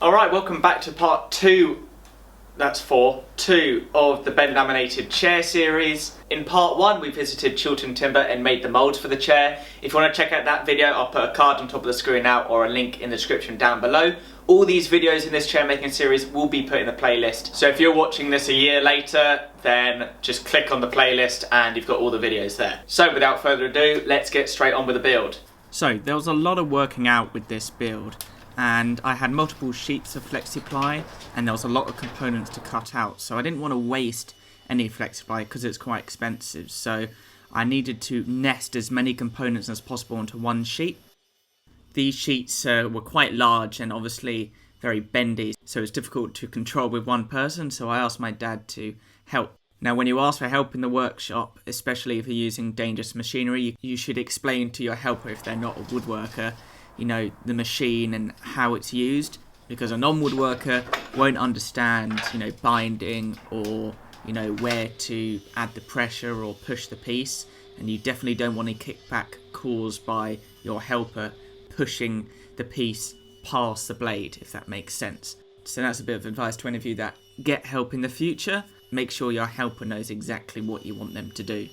Alright, welcome back to part 2, that's 4, 2 of the bent laminated chair series. In part 1 we visited Chiltern Timber and made the moulds for the chair. If you want to check out that video, I'll put a card on top of the screen now or a link in the description down below. All these videos in this chair making series will be put in the playlist. So if you're watching this a year later, then just click on the playlist and you've got all the videos there. So without further ado, let's get straight on with the build. So there was a lot of working out with this build, and I had multiple sheets of Flexi-ply and there was a lot of components to cut out, so I didn't want to waste any Flexi-ply because it's quite expensive, so I needed to nest as many components as possible onto one sheet. These sheets were quite large and obviously very bendy, so it's difficult to control with one person, so I asked my dad to help. Now when you ask for help in the workshop, especially if you're using dangerous machinery, you should explain to your helper, if they're not a woodworker, you know, the machine and how it's used, because a non-woodworker won't understand, you know, binding or, you know, where to add the pressure or push the piece, and you definitely don't want any kickback caused by your helper pushing the piece past the blade, if that makes sense. So that's a bit of advice to any of you that get help in the future. Make sure your helper knows exactly what you want them to do.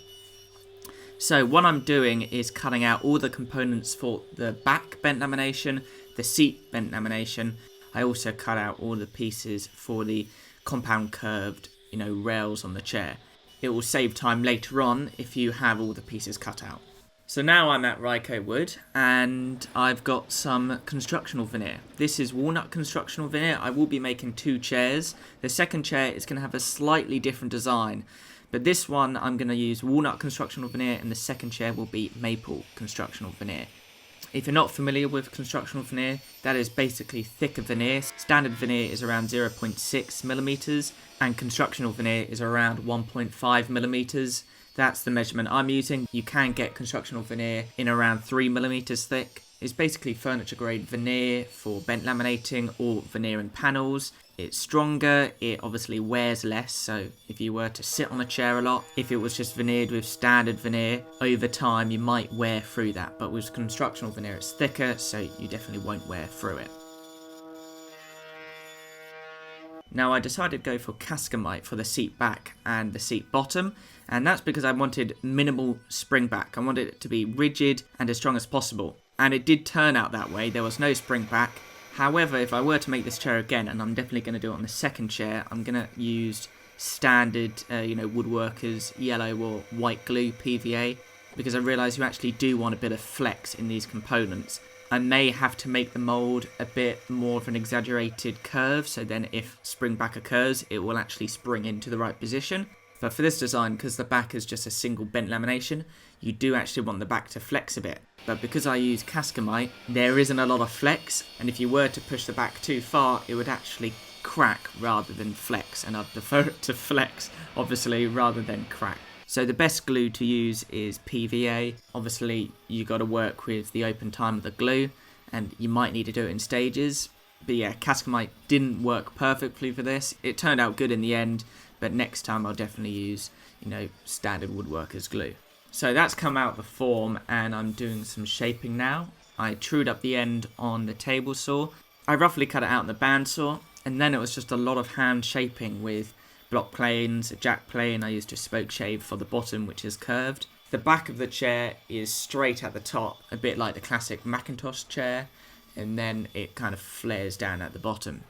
So what I'm doing is cutting out all the components for the back bent lamination, the seat bent lamination. I also cut out all the pieces for the compound curved, you know, rails on the chair. It will save time later on if you have all the pieces cut out. So now I'm at Ryco Wood and I've got some constructional veneer. This is Walnut constructional veneer. I will be making 2 chairs. The second chair is going to have a slightly different design, but this one I'm going to use Walnut constructional veneer and the second chair will be Maple constructional veneer. If you're not familiar with constructional veneer, that is basically thicker veneer. Standard veneer is around 0.6 millimeters and constructional veneer is around 1.5 millimeters. That's the measurement I'm using. You can get constructional veneer in around 3 millimeters thick. It's basically furniture grade veneer for bent laminating or veneering panels. It's stronger, it obviously wears less, so if you were to sit on a chair a lot, if it was just veneered with standard veneer, over time you might wear through that, but with constructional veneer it's thicker, so you definitely won't wear through it. Now I decided to go for Cascamite for the seat back and the seat bottom, and that's because I wanted minimal spring back. I wanted it to be rigid and as strong as possible, and it did turn out that way. There was no spring back. However, if I were to make this chair again, and I'm definitely going to do it on the second chair, I'm going to use standard, woodworkers yellow or white glue PVA, because I realise you actually do want a bit of flex in these components. I may have to make the mould a bit more of an exaggerated curve, so then if spring back occurs, it will actually spring into the right position. But for this design, because the back is just a single bent lamination, you do actually want the back to flex a bit. But because I use Cascamite, there isn't a lot of flex, and if you were to push the back too far, it would actually crack rather than flex, and I'd prefer it to flex, obviously, rather than crack. So the best glue to use is PVA. Obviously, you got to work with the open time of the glue, and you might need to do it in stages. But yeah, Cascamite didn't work perfectly for this. It turned out good in the end, but next time I'll definitely use, standard woodworkers glue. So that's come out the form, and I'm doing some shaping now. I trued up the end on the table saw. I roughly cut it out in the bandsaw, and then it was just a lot of hand shaping with block planes, a jack plane. I used a spoke shave for the bottom, which is curved. The back of the chair is straight at the top, a bit like the classic Macintosh chair, and then it kind of flares down at the bottom.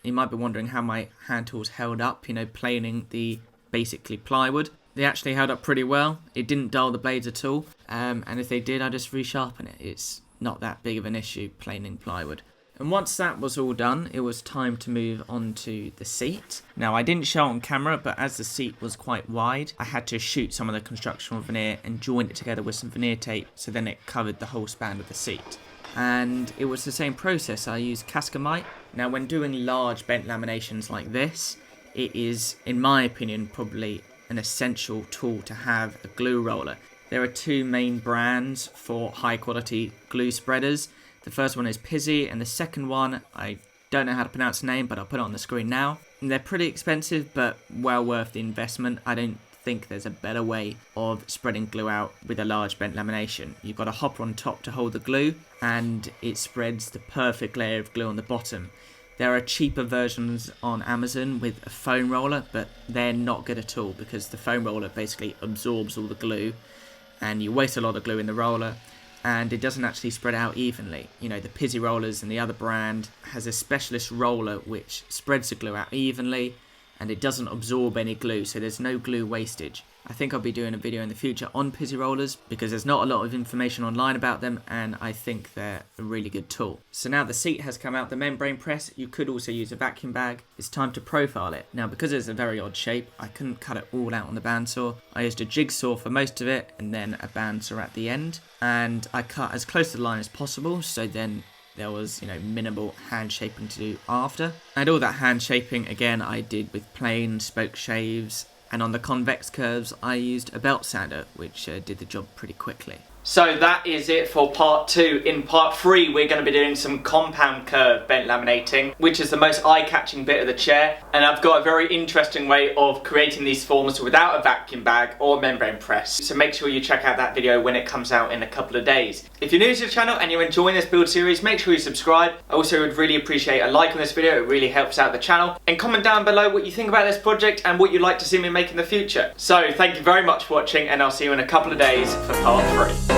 You might be wondering how my hand tools held up, planing the basically plywood. They actually held up pretty well. It didn't dull the blades at all, and if they did, I just resharpen it. It's not that big of an issue planing plywood. And once that was all done, it was time to move on to the seat. Now, I didn't show it on camera, but as the seat was quite wide, I had to shoot some of the constructional veneer and join it together with some veneer tape, so then it covered the whole span of the seat. And it was the same process. I used Cascamite. Now, when doing large bent laminations like this, it is, in my opinion, probably an essential tool to have a glue roller. There are 2 main brands for high quality glue spreaders. The first one is Pizzy, and the second one, I don't know how to pronounce the name, but I'll put it on the screen now. And they're pretty expensive, but well worth the investment. I don't think there's a better way of spreading glue out with a large bent lamination. You've got a hopper on top to hold the glue, and it spreads the perfect layer of glue on the bottom. There are cheaper versions on Amazon with a foam roller, but they're not good at all because the foam roller basically absorbs all the glue and you waste a lot of glue in the roller and it doesn't actually spread out evenly. You know, the Pizzy Rollers and the other brand has a specialist roller which spreads the glue out evenly and it doesn't absorb any glue, so there's no glue wastage. I think I'll be doing a video in the future on Pizzy Rollers because there's not a lot of information online about them and I think they're a really good tool. So now the seat has come out the membrane press, you could also use a vacuum bag. It's time to profile it. Now because it's a very odd shape, I couldn't cut it all out on the bandsaw. I used a jigsaw for most of it and then a bandsaw at the end. And I cut as close to the line as possible, so then there was, you know, minimal hand shaping to do after. And all that hand shaping, again, I did with plane spoke shaves. And on the convex curves, I used a belt sander, which did the job pretty quickly. So that is it for part 2. In part 3, we're going to be doing some compound curve bent laminating, which is the most eye-catching bit of the chair. And I've got a very interesting way of creating these forms without a vacuum bag or membrane press. So make sure you check out that video when it comes out in a couple of days. If you're new to the channel and you're enjoying this build series, make sure you subscribe. I also would really appreciate a like on this video, it really helps out the channel. And comment down below what you think about this project and what you'd like to see me make in the future. So thank you very much for watching and I'll see you in a couple of days for part 3.